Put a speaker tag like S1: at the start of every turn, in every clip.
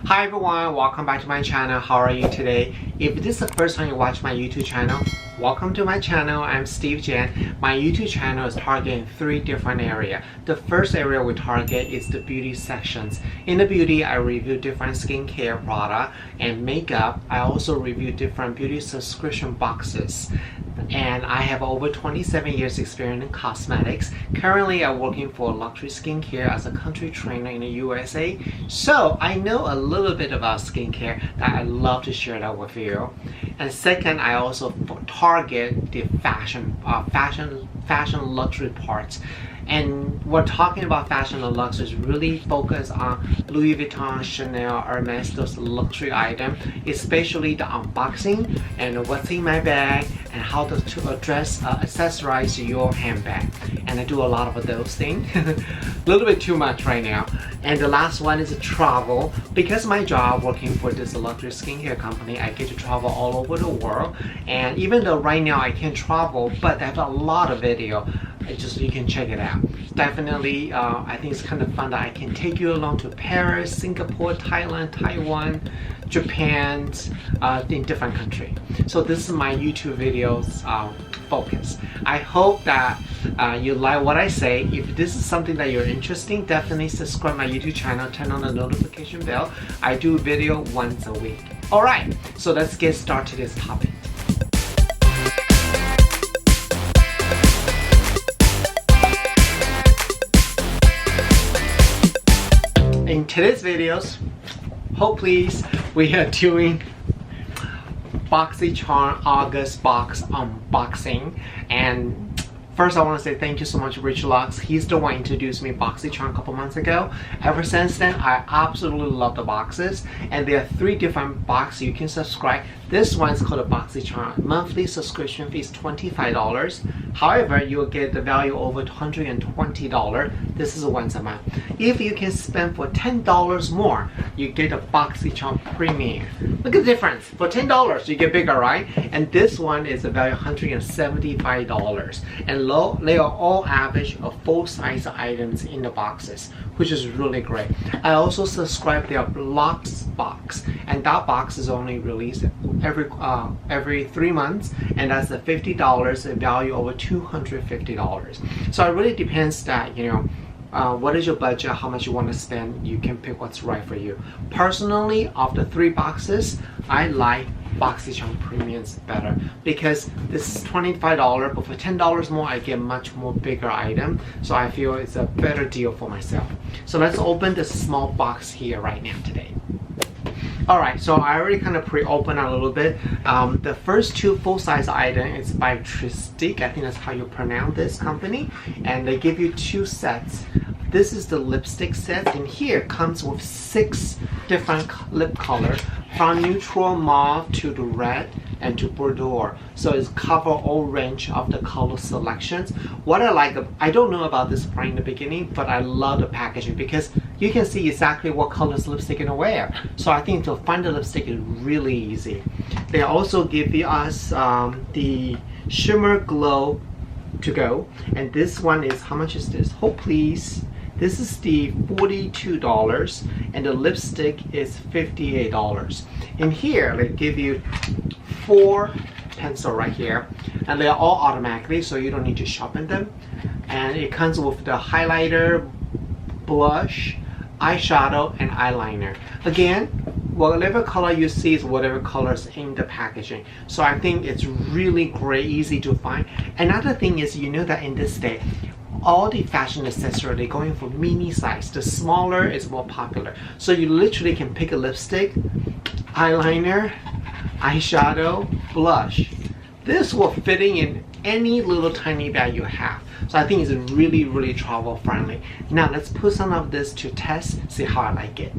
S1: Hi everyone, welcome back to my channel. How are you today? If this is the first time you watch my YouTube channel, welcome to my channel. I'm Steve Jan. My YouTube channel is targeting 3 different areas. The first area we target is the beauty sections. In the beauty, I review different skincare products and makeup. I also review different beauty subscription boxes. And I have over 27 years experience in cosmetics. Currently, I'm working for luxury skincare as a country trainer in the USA. So I know a little bit about skincare that I love to share that with you. And second, I also target the fashion luxury parts. And we're talking about fashion and luxury is really focused on Louis Vuitton, Chanel, Hermes, those luxury items, especially the unboxing and what's in my bag and how to accessorize your handbag. And I do a lot of those things. A little bit too much right now. And the last one is travel. Because my job working for this luxury skincare company, I get to travel all over the world. And even though right now I can't travel, but I have a lot of video. You can check it out. Definitely, I think it's kind of fun that I can take you along to Paris, Singapore, Thailand, Taiwan, Japan, in different countries. So this is my YouTube videos focus. I hope that you like what I say. If this is something that you're interested in, definitely subscribe my YouTube channel, turn on the notification bell. I do video once a week. Alright, so let's get started this topic. In today's videos, hopefully we are doing Boxy Charm August box unboxing. And first I want to say thank you so much to Rich Lux. He's the one who introduced me Boxy Charm a couple months ago. Ever since then, I absolutely love the boxes. And there are 3 different boxes you can subscribe. This one is called a Boxy Charm. Monthly subscription fee is $25. However, you will get the value over $120. This is once a month. If you can spend for $10 more, you get a Boxy Charm Premium. Look at the difference. For $10, you get bigger, right? And this one is a value of $175. And they are all average of full-size items in the boxes, which is really great. I also subscribe their blocks box, and that box is only released every 3 months, and that's a $50, a value over $250. So it really depends that, you know, what is your budget, how much you want to spend, you can pick what's right for you. Personally, of the 3 boxes, I like Boxy Charm Premiums better because this is $25, but for $10 more I get much more bigger item, so I feel it's a better deal for myself. So let's open this small box here right now today. Alright, so I already kind of pre-opened a little bit. The first 2 full-size items is by Tristic. I think that's how you pronounce this company. And they give you 2 sets. This is the lipstick set, and here comes with 6 different lip colors, from neutral mauve to the red and to Bordeaux. So it's cover all range of the color selections. What I like, I don't know about this brand in the beginning, but I love the packaging because you can see exactly what colors lipstick you're gonna wear. So I think to find the lipstick is really easy. They also give us the Shimmer Glow to go, and this one is, how much is this? Hold please. This is the $42, and the lipstick is $58. In here, they give you 4 pencils right here, and they are all automatically, so you don't need to sharpen them. And it comes with the highlighter, blush, eyeshadow, and eyeliner. Again, whatever color you see is whatever colors in the packaging. So I think it's really great, easy to find. Another thing is, you know that in this day, all the fashion accessories, they're going for mini size. The smaller is more popular. So you literally can pick a lipstick, eyeliner, eyeshadow, blush. This will fit in any little tiny bag you have. So I think it's really, really travel friendly. Now let's put some of this to test, see how I like it.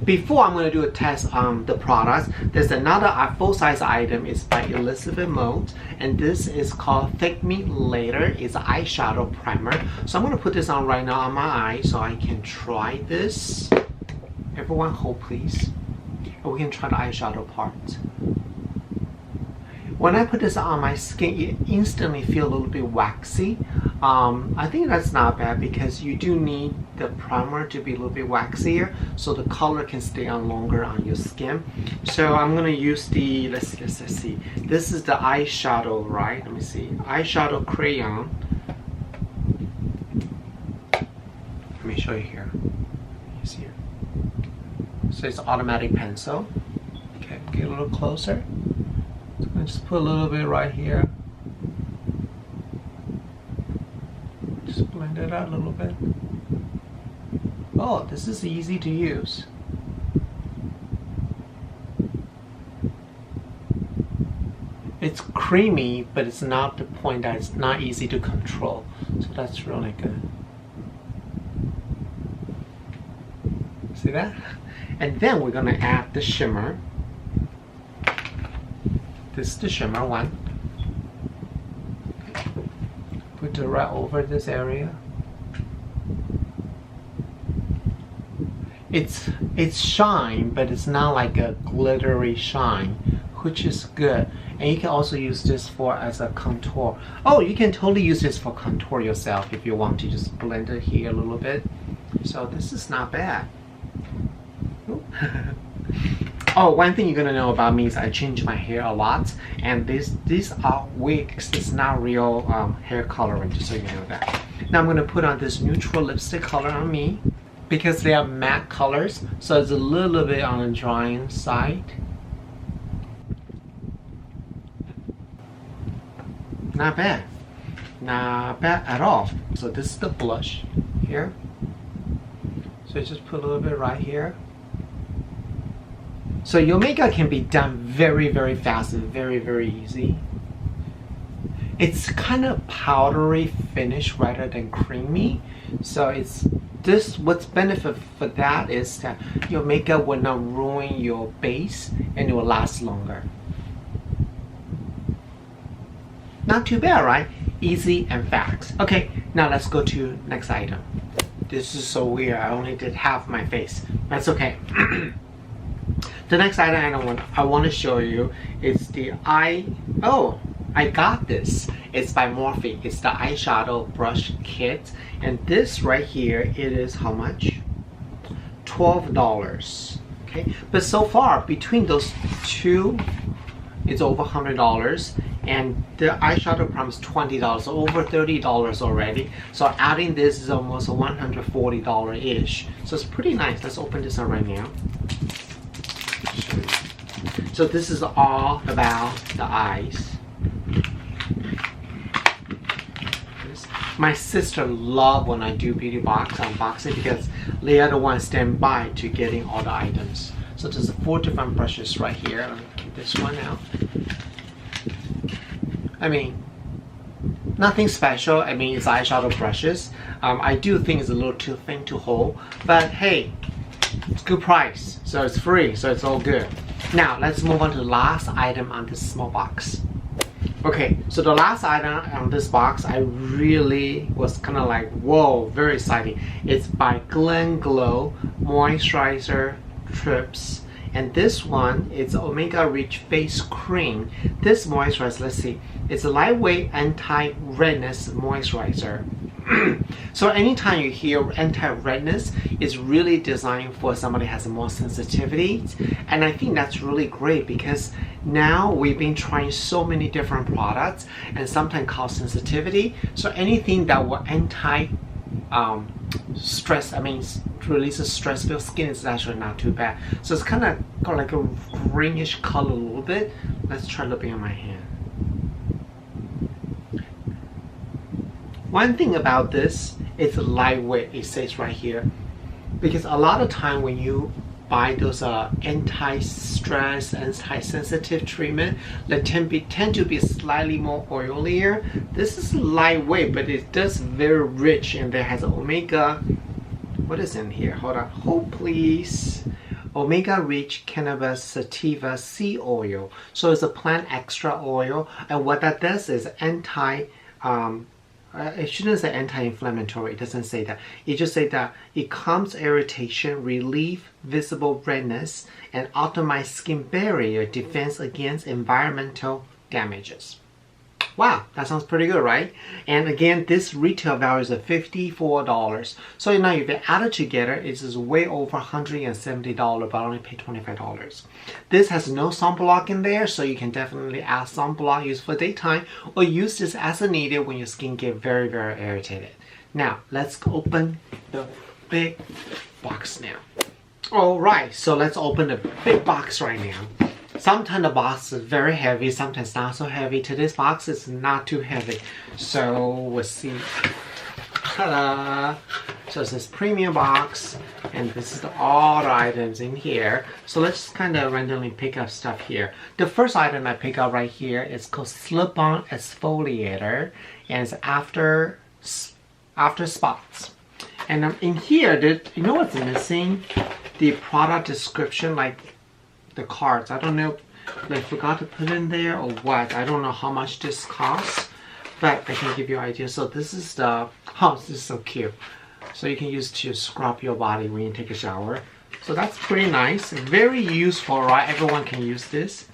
S1: Before I'm going to do a test on the products, there's another full-size item. It's by Elizabeth Mode, and this is called Thank Me Later. It's an eyeshadow primer. So I'm going to put this on right now on my eye so I can try this. Everyone hold please. And we can try the eyeshadow part. When I put this on my skin, it instantly feels a little bit waxy. I think that's not bad because you do need the primer to be a little bit waxier so the color can stay on longer on your skin. So I'm gonna use the, let's see. This is the eyeshadow, right? Let me see. Eyeshadow crayon. Let me show you here. You see it? So it's automatic pencil. Okay, get a little closer. So I'm gonna just put a little bit right here. Just blend it out a little bit. Oh, this is easy to use. It's creamy, but it's not the point that it's not easy to control. So that's really good. See that? And then we're gonna add the shimmer. This is the shimmer one. Put it right over this area. It's shine, but it's not like a glittery shine, which is good. And you can also use this for as a contour. Oh, you can totally use this for contour yourself if you want to just blend it here a little bit. So this is not bad. Oh, one thing you're gonna know about me is I change my hair a lot, and these are wigs. It's not real hair coloring, just so you know that. Now I'm gonna put on this neutral lipstick color on me because they are matte colors, so it's a little bit on the drying side. Not bad. Not bad at all. So this is the blush here. So just put a little bit right here. So your makeup can be done very, very fast and very, very easy. It's kind of powdery finish rather than creamy. So it's this, what's benefit for that is that your makeup will not ruin your base and it will last longer. Not too bad, right? Easy and fast. Okay, now let's go to next item. This is so weird. I only did half my face. That's okay. The next item I want to show you is the oh, I got this. It's by Morphe. It's the eyeshadow brush kit. And this right here, it is how much? $12. Okay, but so far between those two, it's over $100. And the eyeshadow primer is $20, so over $30 already. So adding this is almost $140-ish. So it's pretty nice. Let's open this up right now. So this is all about the eyes. My sister loves when I do beauty box unboxing because they are the ones stand by to getting all the items. So there's 4 different brushes right here. Let me get this one out. I mean, nothing special. I mean, it's eyeshadow brushes. I do think it's a little too thin to hold, but hey, it's good price, so it's free, so it's all good. Now let's move on to the last item on this small box. Okay, so the last item on this box, I really was kind of like, whoa, very exciting. It's by Glow Moisturizer Trips. And this one is Omega Rich Face Cream. This moisturizer, let's see, it's a lightweight anti-redness moisturizer. So anytime you hear anti-redness, it's really designed for somebody who has more sensitivity. And I think that's really great because now we've been trying so many different products and sometimes cause sensitivity. So anything that will stress, I mean, releases stress-filled skin is actually not too bad. So it's kind of got like a greenish color a little bit. Let's try looking at my hand. One thing about this, it's lightweight, it says right here. Because a lot of time when you buy those anti-stress, anti-sensitive treatment that tend to be slightly more oilier. This is lightweight, but it does very rich, and there has omega, what is in here? Hold on, hold please. Omega Rich Cannabis Sativa Sea Oil. So it's a plant extra oil, and what that does is it shouldn't say anti-inflammatory, it doesn't say that. It just says that it calms irritation, relieve visible redness, and optimize skin barrier defense against environmental damages. Wow, that sounds pretty good, right? And again, this retail value is $54. So now if you add it together, it's just way over $170, but only pay $25. This has no sunblock in there, so you can definitely add sunblock, use for daytime, or use this as needed when your skin get very, very irritated. Now, let's open the big box now. Alright, so let's open the big box right now. Sometimes the box is very heavy, sometimes not so heavy. Today's box is not too heavy. So we'll see. Ta-da! So it's this premium box, and this is all the items in here. So let's kind of randomly pick up stuff here. The first item I pick up right here is called Slip-On Exfoliator, and it's after spots. And in here, you know what's missing? The product description, like the cards. I don't know if I forgot to put in there or what. I don't know how much this costs, but I can give you an idea. So this is the, oh, this is so cute. So you can use to scrub your body when you take a shower. So that's pretty nice. Very useful, right? Everyone can use this.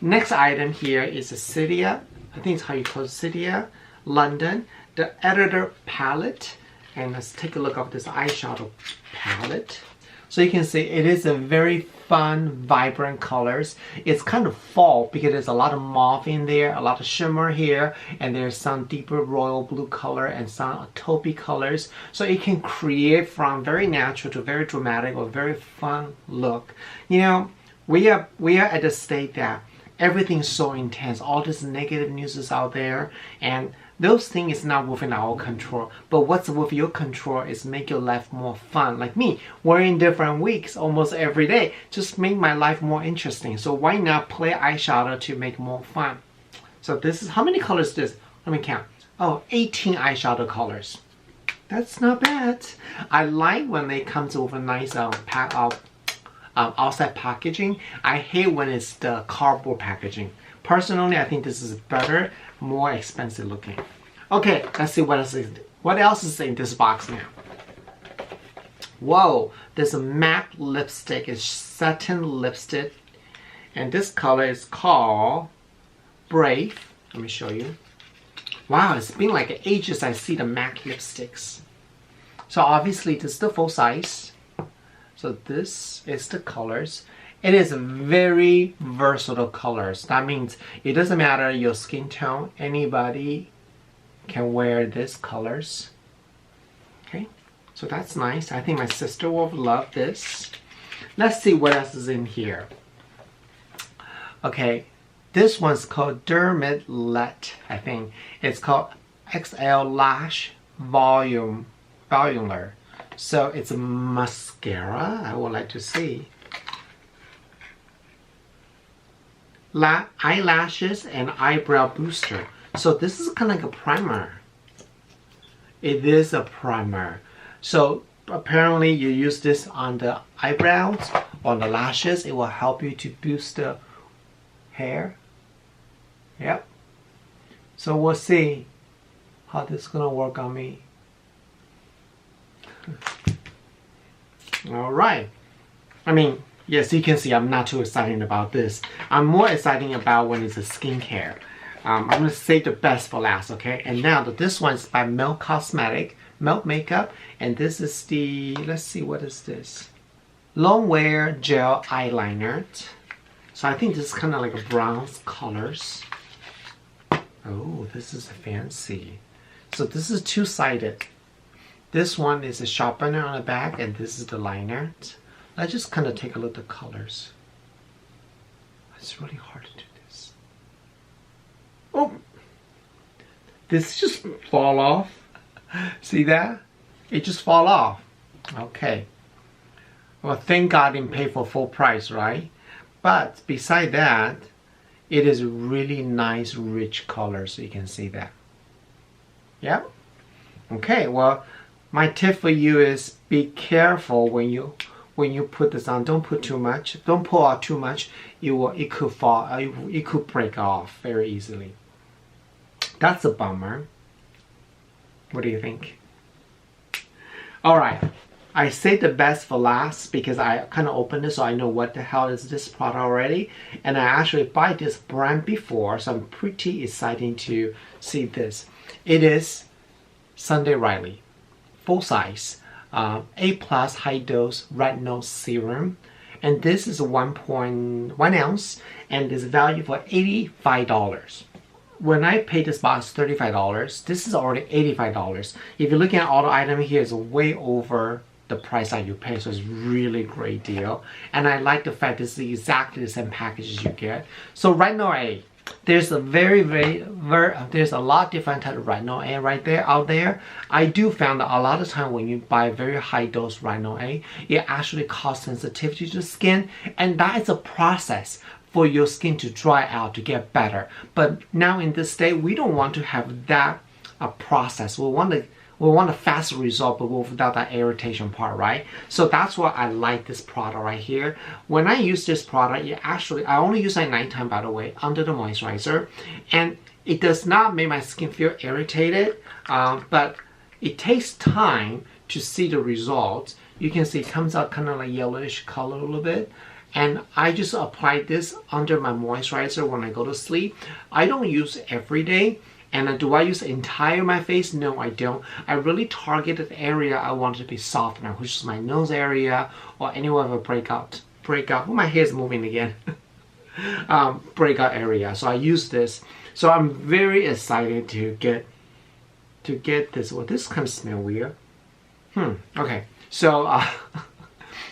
S1: Next item here is a Cydia. I think it's how you call it, Cydia London. The Editor Palette. And let's take a look at this eyeshadow palette. So you can see it is a very fun, vibrant colors. It's kind of fall because there's a lot of mauve in there, a lot of shimmer here, and there's some deeper royal blue color and some taupey colors. So it can create from very natural to very dramatic or very fun look. You know, we are at the state that everything's so intense. All this negative news is out there, and those things is not within our control. But what's with your control is make your life more fun. Like me, wearing different wigs almost every day, just make my life more interesting. So why not play eyeshadow to make more fun? So this is, how many colors is this? Let me count. Oh, 18 eyeshadow colors. That's not bad. I like when they come with a nice outside packaging. I hate when it's the cardboard packaging. Personally, I think this is better, more expensive looking. Okay, let's see what else is in this box now. Whoa, there's a matte lipstick. It's satin lipstick, and this color is called Brave. Let me show you. Wow, it's been like ages I see the matte lipsticks. So obviously this is the full size. So this is the colors. It is very versatile colors. That means it doesn't matter your skin tone. Anybody can wear these colors. Okay, so that's nice. I think my sister will love this. Let's see what else is in here. Okay, this one's called Dermit, I think. It's called XL Lash Volumer. So it's a mascara. I would like to see. Eyelashes and eyebrow booster. So this is kind of like a primer. It is a primer. So apparently you use this on the eyebrows, on the lashes. It will help you to boost the hair. Yep. So we'll see how this is gonna work on me. All right. I mean, yes, you can see I'm not too excited about this. I'm more excited about when it's a skincare. I'm going to save the best for last, okay? And now this one is by Milk Makeup. And this is the, let's see, what is this? Long Wear Gel Eyeliner. So I think this is kind of like a bronze colors. Oh, this is fancy. So this is two-sided. This one is a sharpener on the back, and this is the liner. Let's just kind of take a look at the colors. It's really hard to do this. Oh! This just fall off. See that? It just fall off. Okay. Well, thank God I didn't pay for full price, right? But beside that, it is really nice, rich color, so you can see that. Yeah? Okay, well, my tip for you is be careful when you put this on. Don't put too much. Don't pull out too much. It could fall. It could break off very easily. That's a bummer. What do you think? All right. I saved the best for last because I kind of opened it so I know what the hell is this product already. And I actually buy this brand before, so I'm pretty excited to see this. It is Sunday Riley, full size, A+ high dose retinol serum. And this is 1.1 ounce and is valued for $85. When I paid this box $35, this is already $85. If you're looking at all the items here, it's way over the price that you pay, so it's really great deal. And I like the fact this is exactly the same package as you get. So retinol A, there's a there's a lot different type of retinol A right there out there. I do found that a lot of time when you buy very high dose retinol A, it actually causes sensitivity to the skin, and that is a process for your skin to dry out to get better. But now in this state, we don't want to have that process. We want a fast result, but without that irritation part, right? So that's why I like this product right here. When I use this product, I only use it at nighttime, by the way, under the moisturizer, and it does not make my skin feel irritated, but it takes time to see the results. You can see it comes out kind of like yellowish color a little bit. And I just apply this under my moisturizer when I go to sleep. I don't use it every day. And do I use the entire my face? No, I don't. I really targeted the area I want to be softener, which is my nose area or anywhere of a breakout. Oh, my hair is moving again. Breakout area. So I use this. So I'm very excited to get this. Well, this kind of smell weird. Okay. So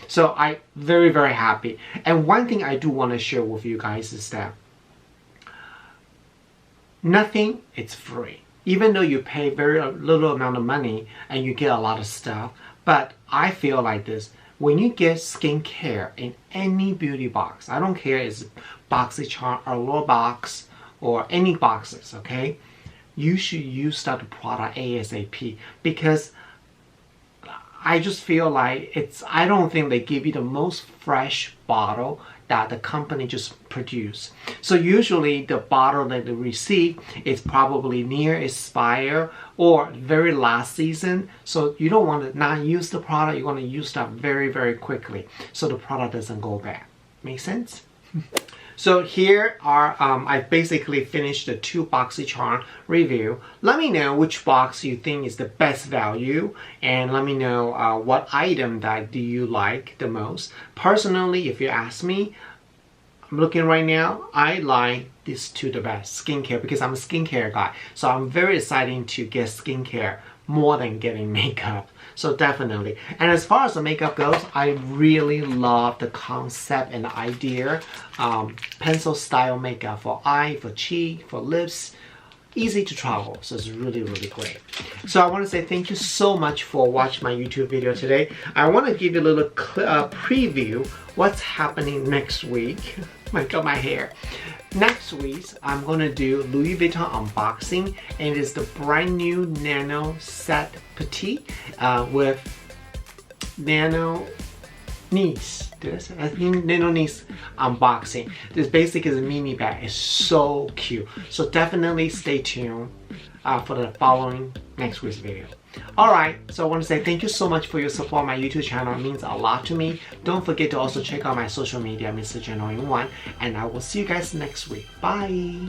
S1: so I very happy. And one thing I do want to share with you guys is that nothing is free. Even though you pay very little amount of money and you get a lot of stuff, but I feel like this. When you get skincare in any beauty box, I don't care if it's BoxyCharm or Low Box or any boxes, okay? You should use that product ASAP, because I just feel like I don't think they give you the most fresh bottle that the company just produced. So usually the bottle that they receive is probably near expire or very last season. So you don't want to not use the product, you want to use that very quickly so the product doesn't go bad. Make sense? So here are, I basically finished the 2 BoxyCharm review. Let me know which box you think is the best value, and let me know what item that do you like the most. Personally, if you ask me, I'm looking right now, I like these 2 the best, skincare, because I'm a skincare guy. So I'm very excited to get skincare more than getting makeup. So definitely. And as far as the makeup goes, I really love the concept and the idea. Pencil style makeup for eye, for cheek, for lips. Easy to travel, so it's really great. So I want to say thank you so much for watching my YouTube video today. I want to give you a little preview what's happening next week. My God, my hair. Next week, I'm going to do Louis Vuitton unboxing, and it's the brand new Nano Set Petite with Nano Nice. Nano Nice unboxing. This basically is a mini bag. It's so cute. So definitely stay tuned for the following next week's video. Alright, so I want to say thank you so much for your support on my YouTube channel. It means a lot to me. Don't forget to also check out my social media, Mr. Genuine One, and I will see you guys next week. Bye!